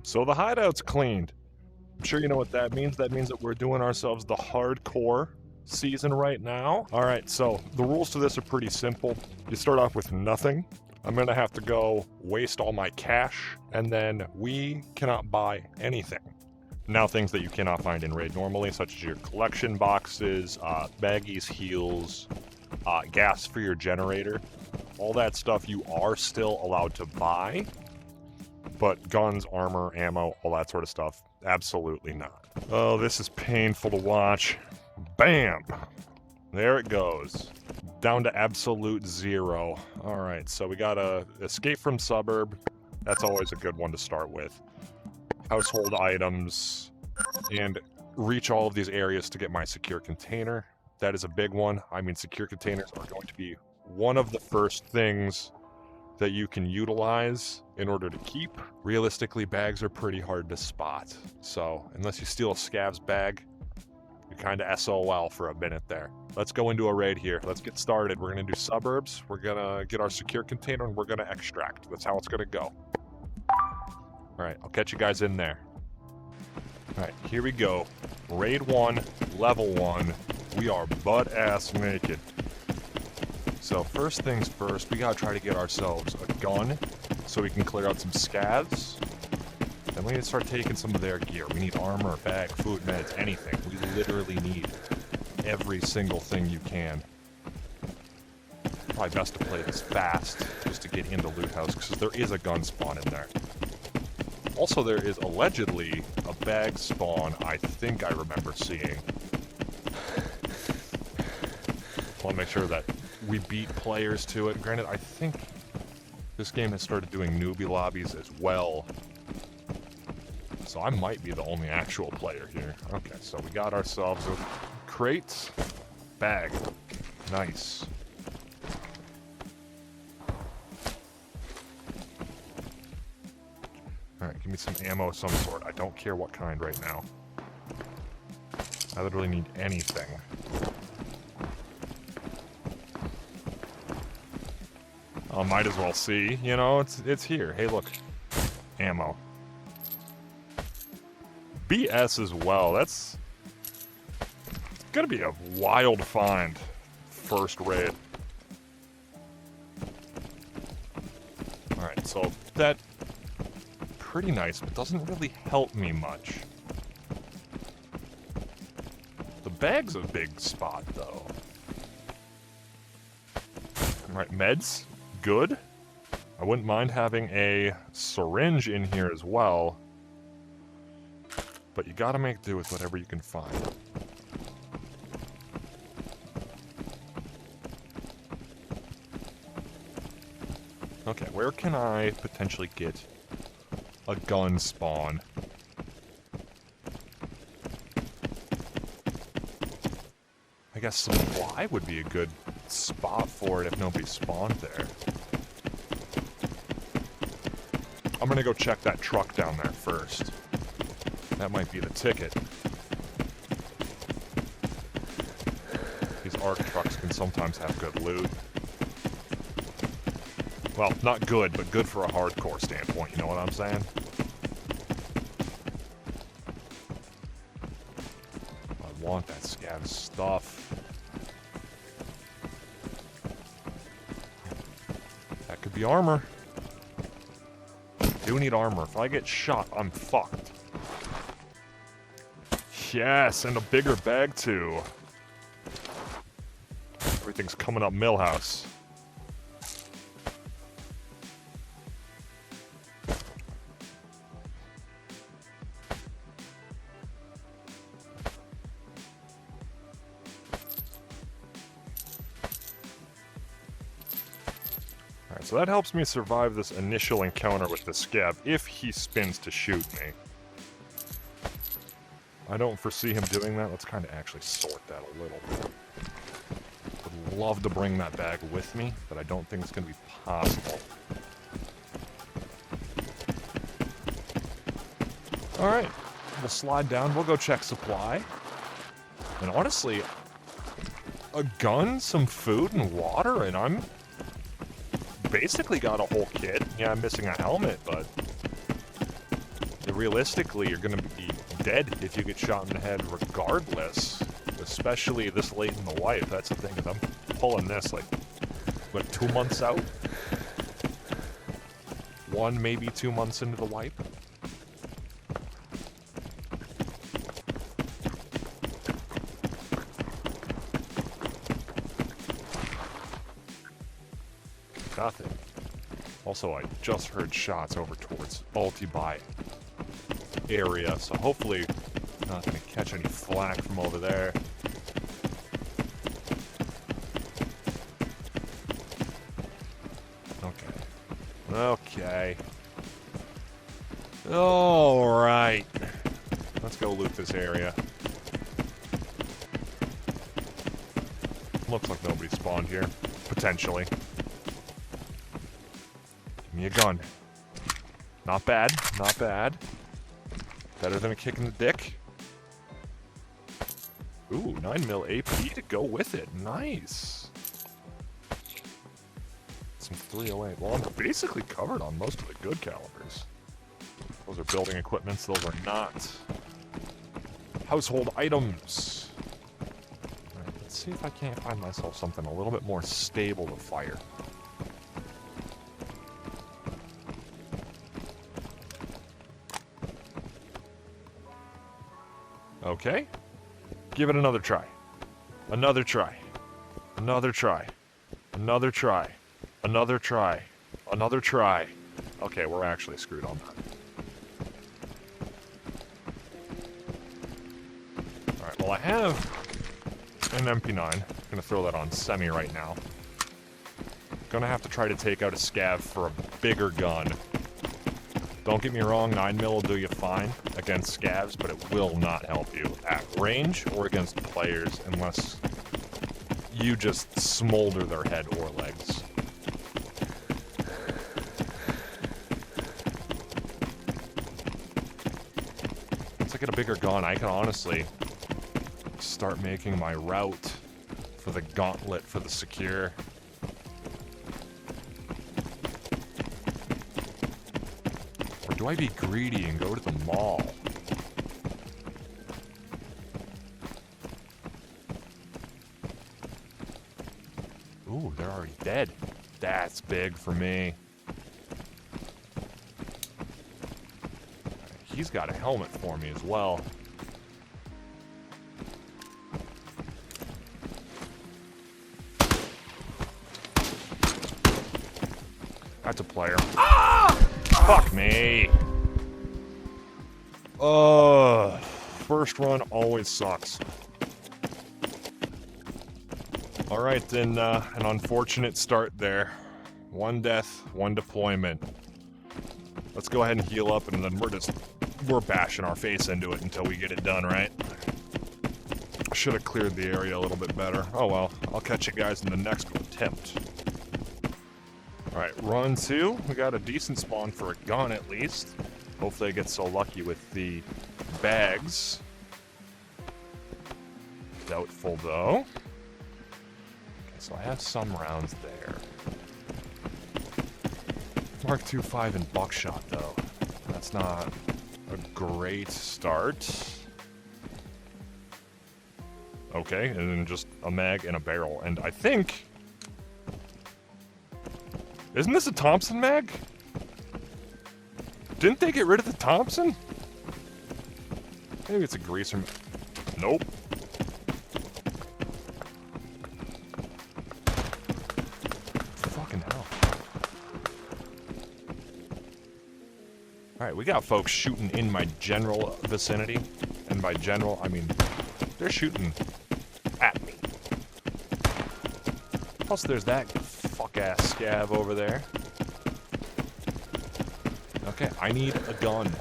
So the hideout's cleaned. I'm sure you know what that means. That means that we're doing ourselves the hardcore season right now. All right, so the rules to this are pretty simple. You start off with nothing. I'm gonna have to go waste all my cash, and then we cannot buy anything. Now, things that you cannot find in raid normally, such as your collection boxes, baggies, heals, gas for your generator, all that stuff you are still allowed to buy, but guns, armor, ammo, all that sort of stuff, absolutely not. Oh, this is painful to watch. Bam! There it goes. Down to absolute zero. All right, so we got a escape from suburb. That's always a good one to start with. Household items, and reach all of these areas to get my secure container. That is a big one. I mean, secure containers are going to be one of the first things that you can utilize in order to keep. Realistically, bags are pretty hard to spot. So unless you steal a scav's bag, you're kind of SOL for a minute there. Let's go into a raid here. Let's get started. We're going to do suburbs. We're going to get our secure container, and we're going to extract. That's how it's going to go. All right, I'll catch you guys in there. All right, here we go. Raid 1, level 1. We are butt-ass naked. So first things first, we gotta try to get ourselves a gun so we can clear out some scavs. Then we need to start taking some of their gear. We need armor, bag, food, meds, anything. We literally need every single thing you can. Probably best to play this fast, just to get into loot house, because there is a gun spawn in there. Also, there is allegedly a bag spawn I think I remember seeing. I want to make sure that we beat players to it. Granted, I think this game has started doing newbie lobbies as well. So I might be the only actual player here. Okay, so we got ourselves a crate. Bag. Nice. Alright, give me some ammo of some sort. I don't care what kind right now. I literally need anything. I might as well see, you know, it's here. Hey, look. Ammo. BS as well. That's gonna be a wild find. First raid. Alright, so that pretty nice, but doesn't really help me much. The bag's a big spot, though. Alright, meds. Good. I wouldn't mind having a syringe in here as well. But you gotta make do with whatever you can find. Okay, where can I potentially get a gun spawn? I guess supply would be a good spot for it if nobody spawned there. I'm gonna go check that truck down there first. That might be the ticket. These ARC trucks can sometimes have good loot. Well, not good, but good for a hardcore standpoint, you know what I'm saying? I want that scav stuff. That could be armor. I do need armor. If I get shot, I'm fucked. Yes, and a bigger bag too. Everything's coming up Millhouse. Alright, so that helps me survive this initial encounter with the scav if he spins to shoot me. I don't foresee him doing that. Let's kind of actually sort that a little bit. Would love to bring that bag with me, but I don't think it's going to be possible. Alright, we'll slide down. We'll go check supply. And honestly, a gun, some food, and water, and I'm basically got a whole kit. Yeah, I'm missing a helmet, but realistically, you're going to be dead if you get shot in the head regardless, especially this late in the wipe. That's the thing, is I'm pulling this like, what, 2 months out? 1, maybe 2 months into the wipe. Nothing. Also, I just heard shots over towards ulti-buy area, so hopefully not going to catch any flack from over there. Okay. Alright. Let's go loot this area. Looks like nobody spawned here. Potentially. Give me a gun. Not bad. Not bad. Better than a kick in the dick. Ooh, 9mm AP to go with it. Nice. Some 308. Well, I'm basically covered on most of the good calibers. Those are building equipments. Those are not household items. All right, let's see if I can't find myself something a little bit more stable to fire. Okay. Give it another try. Another try. Another try. Another try. Another try. Another try. Okay, we're actually screwed on that. Alright, well I have an MP9. I'm gonna throw that on semi right now. Gonna have to try to take out a scav for a bigger gun. Don't get me wrong, 9mm will do you fine against scavs, but it will not help you at range or against players unless you just smolder their head or legs. Once I get a bigger gun, I can honestly start making my route for the gauntlet for the secure. Do I be greedy and go to the mall? Ooh, they're already dead. That's big for me. He's got a helmet for me as well. That's a player. Ah! Fuck me. First run always sucks. Alright, then, an unfortunate start there. 1 death, 1 deployment. Let's go ahead and heal up, and then we're bashing our face into it until we get it done, right? Should have cleared the area a little bit better. Oh well, I'll catch you guys in the next attempt. Alright, run 2. We got a decent spawn for a gun at least. Hopefully I get so lucky with the bags. Doubtful though. Okay, so I have some rounds there. Mark II 5 and buckshot though. That's not a great start. Okay, and then just a mag and a barrel. And I think... Isn't this a Thompson mag? Didn't they get rid of the Thompson? Maybe it's a greaser. Nope. Fucking hell. Alright, we got folks shooting in my general vicinity. And by general, I mean, they're shooting at me. Plus there's that fuck-ass scav over there. Okay, I need a gun.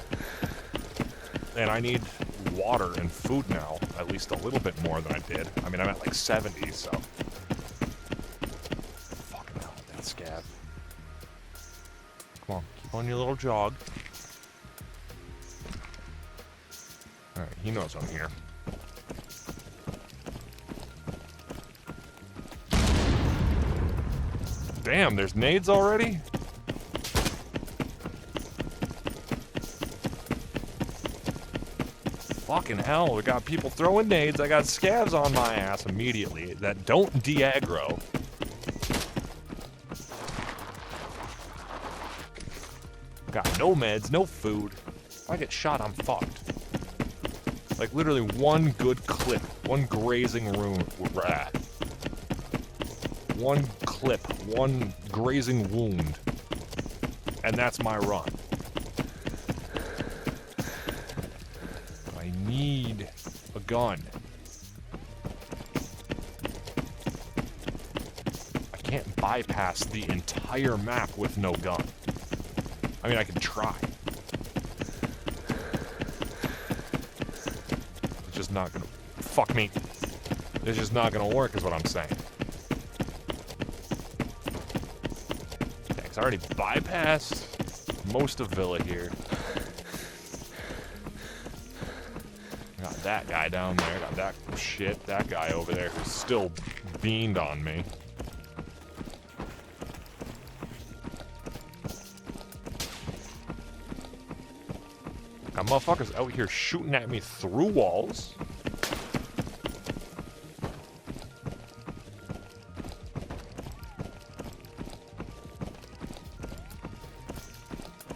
And I need water and food now, at least a little bit more than I did. I mean, I'm at like 70, so... Fucking hell, that scav. Come on, keep on your little jog. Alright, he knows I'm here. Damn, there's nades already? Fucking hell, we got people throwing nades. I got scavs on my ass immediately that don't de-aggro. Got no meds, no food. If I get shot, I'm fucked. Like, literally one good clip. One grazing wound. One clip. One grazing wound. And that's my run. I need a gun. I can't bypass the entire map with no gun. I mean, I can try. It's just not gonna... Fuck me. It's just not gonna work is what I'm saying. Yeah, 'cause I already bypassed most of Villa here. Got that guy down there. Got that guy over there who's still beamed on me. Got motherfuckers out here shooting at me through walls.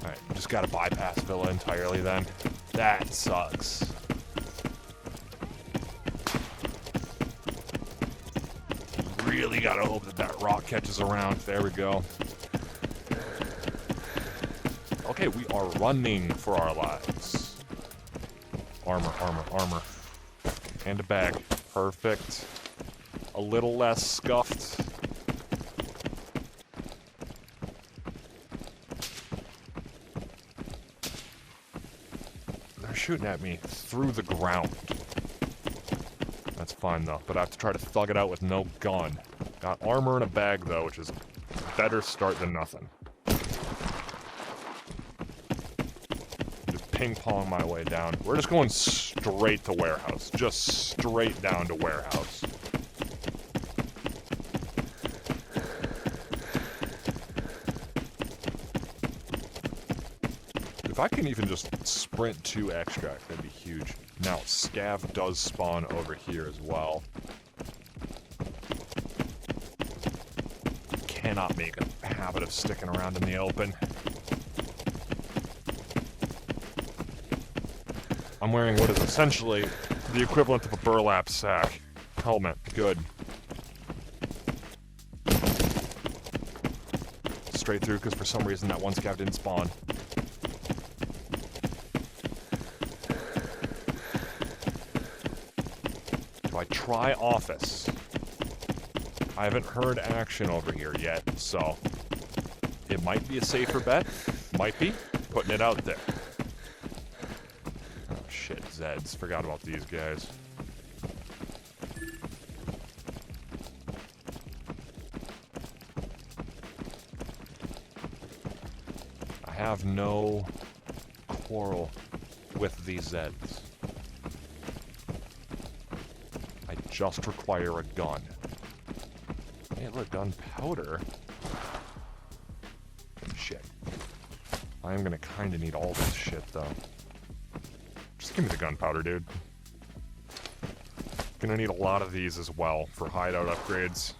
Alright, just gotta bypass Villa entirely then. That sucks. Really gotta hope that that rock catches around. There we go. Okay, we are running for our lives. Armor, armor, armor. And a bag. Perfect. A little less scuffed. They're shooting at me through the ground. That's fine though, but I have to try to thug it out with no gun. Got armor and a bag though, which is a better start than nothing. Just ping pong my way down. We're just going straight to warehouse. Just straight down to warehouse. If I can even just sprint to extract, that'd be huge. Now, scav does spawn over here as well. Cannot make a habit of sticking around in the open. I'm wearing what is essentially the equivalent of a burlap sack. Helmet, good. Straight through, because for some reason that one scav didn't spawn. I try office. I haven't heard action over here yet, so it might be a safer bet. Might be. Putting it out there. Oh shit, Zeds. Forgot about these guys. I have no quarrel with these Zeds. Just require a gun. Hey, look, gunpowder. Shit. I am gonna kinda need all this shit, though. Just give me the gunpowder, dude. Gonna need a lot of these as well for hideout upgrades.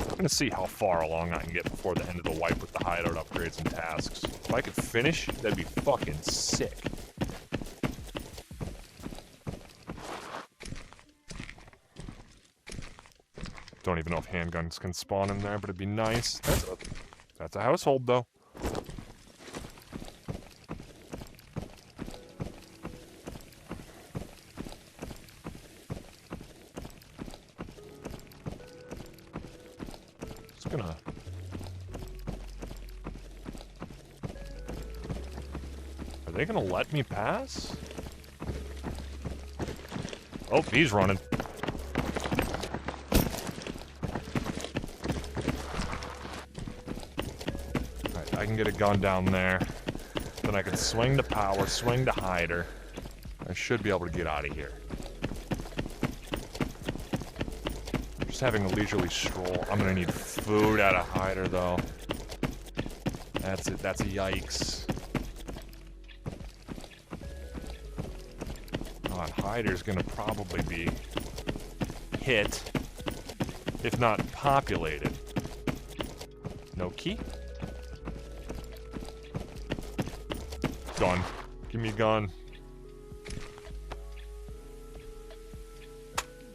I'm gonna see how far along I can get before the end of the wipe with the hideout upgrades and tasks. If I could finish, that'd be fucking sick. Don't even know if handguns can spawn in there, but it'd be nice. That's a household, though. Just gonna... Are they gonna let me pass? Oh, he's running. I can get a gun down there. Then I can swing to power, swing to hider. I should be able to get out of here. Just having a leisurely stroll. I'm gonna need food out of hider though. That's it, that's a yikes. God, hider's gonna probably be hit, if not populated. No key? Gun. Give me a gun.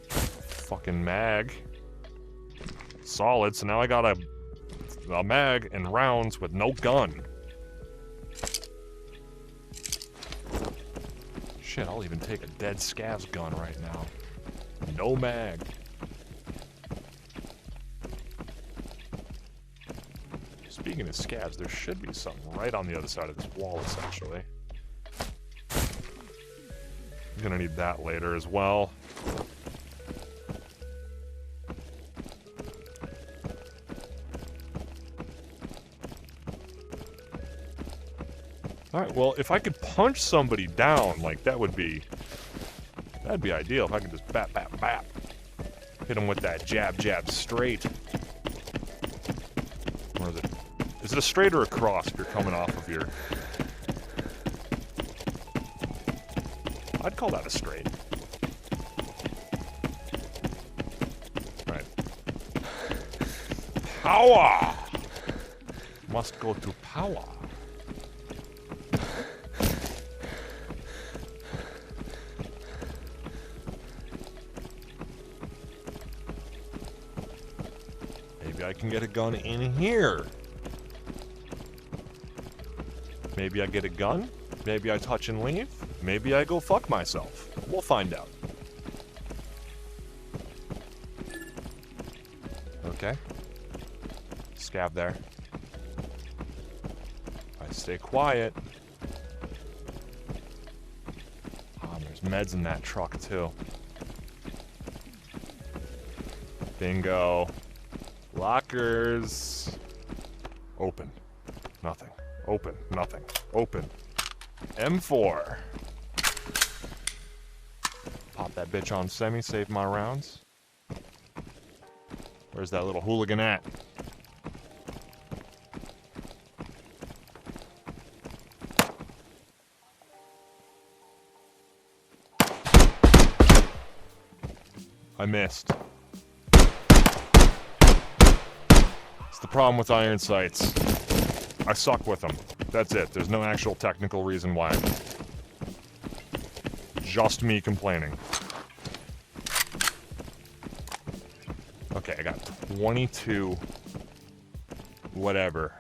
Fucking mag. Solid, so now I got a mag and rounds with no gun. Shit, I'll even take a dead scav's gun right now. No mag. Speaking of scavs, there should be something right on the other side of this wall, essentially. I'm gonna need that later as well. Alright, well, if I could punch somebody down, like, that'd be ideal. If I could just bap, bap, bap. Hit them with that jab, jab, straight. Or is it? Is it a straight or a cross if you're coming off of your... I'd call that a straight. Right. Power! Must go to power. Maybe I can get a gun in here. Maybe I get a gun. Maybe I touch and leave. Maybe I go fuck myself. We'll find out. Okay. Scav there. I stay quiet. There's meds in that truck too. Bingo. Lockers. Open. Nothing. Open. Nothing. Open. M4. Pop that bitch on semi, save my rounds. Where's that little hooligan at? I missed. It's the problem with iron sights. I suck with them. That's it. There's no actual technical reason why. Just me complaining. Okay, I got 22. Whatever.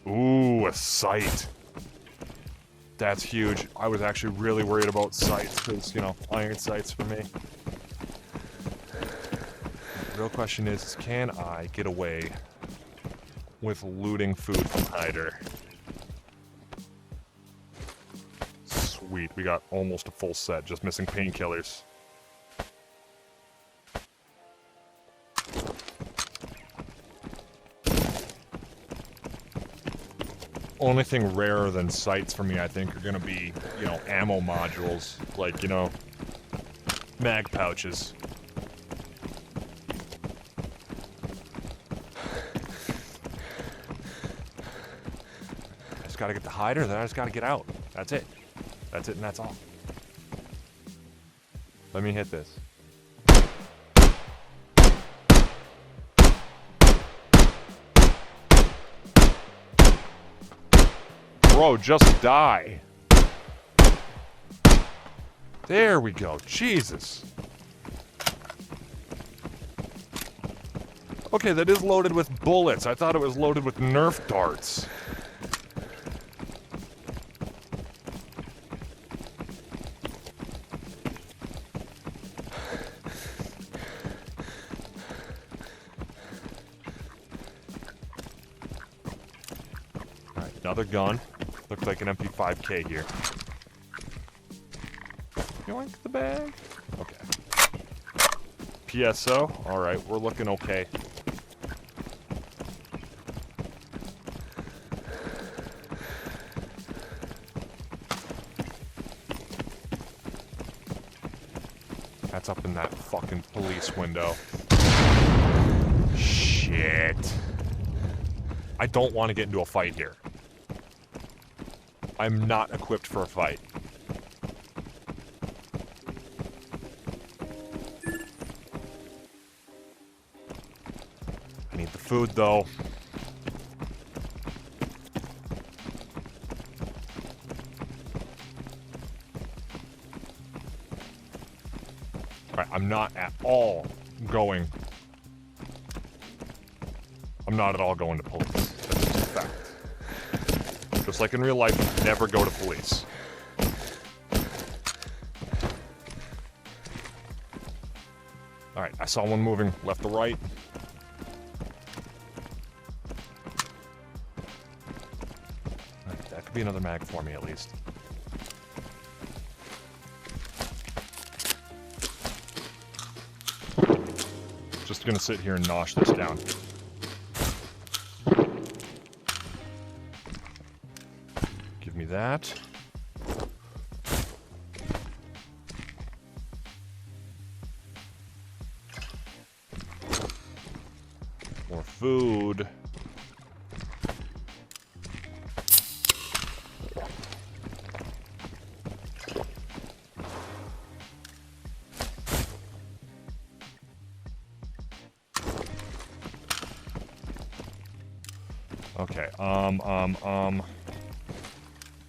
Ooh, a sight. That's huge. I was actually really worried about sights because, you know, iron sights for me. The real question is, can I get away with looting food from hider? Sweet, we got almost a full set, just missing painkillers. Only thing rarer than sights for me, I think, are gonna be, you know, ammo modules. Like, you know, mag pouches. I just gotta get the hider, then I just gotta get out. That's it. That's it and that's all. Let me hit this. Bro, just die. There we go. Jesus. Okay, that is loaded with bullets. I thought it was loaded with Nerf darts. Alright, another gun. Looks like an MP5K here. Yoink the bag. Okay. PSO. Alright, we're looking okay. That's up in that fucking police window. Shit. I don't want to get into a fight here. I'm not equipped for a fight. food, though. Alright, I'm not at all going... I'm not at all going to police. That's just a fact. Just like in real life, never go to police. Alright, I saw one moving left to right. That could be another mag for me, at least. Just gonna sit here and nosh this down. Give me that. More food. Okay,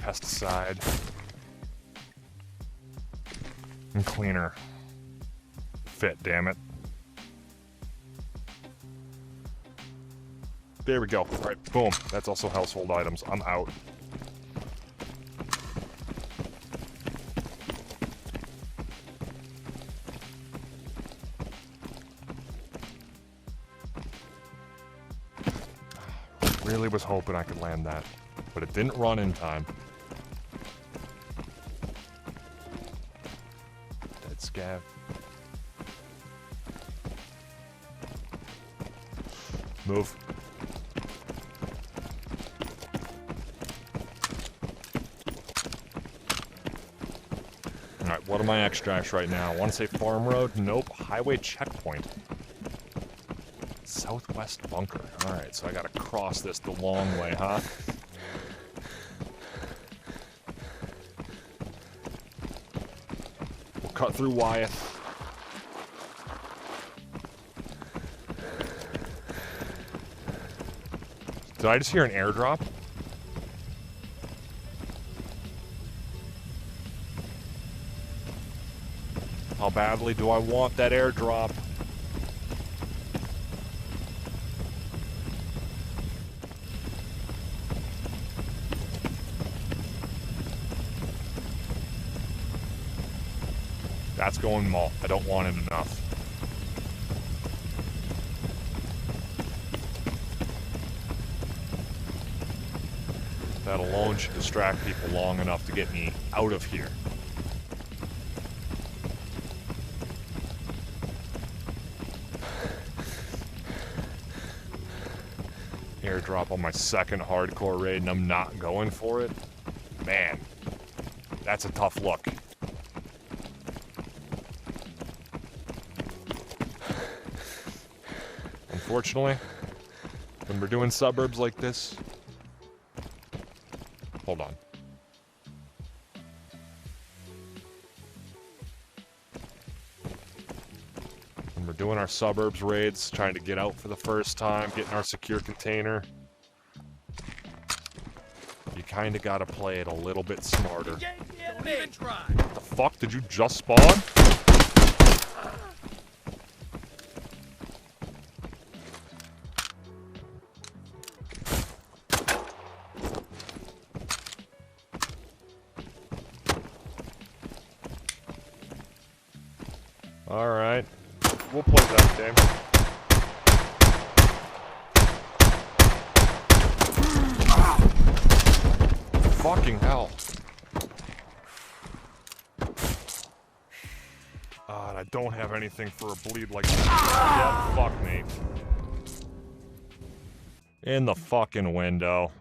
pesticide. And cleaner. Fit, damn it. There we go. All right, boom. That's also household items. I'm out. Really was hoping I could land that, but it didn't run in time. Dead scav. Move. Alright, what are my extracts right now? I want to say farm road? Nope. Highway checkpoint. Southwest bunker. Alright, so I gotta cross this the long way, huh? We'll cut through Wyeth. Did I just hear an airdrop? How badly do I want that airdrop? That's going malt. I don't want it enough. That alone should distract people long enough to get me out of here. Airdrop on my second hardcore raid and I'm not going for it? Man, that's a tough look. Unfortunately, when we're doing suburbs like this... Hold on. When we're doing our suburbs raids, trying to get out for the first time, getting our secure container, you kinda gotta play it a little bit smarter. Don't even try. What the fuck? Did you just spawn? Alright, we'll play that game. Fucking hell. And I don't have anything for a bleed like that. Yeah, fuck me. In the fucking window.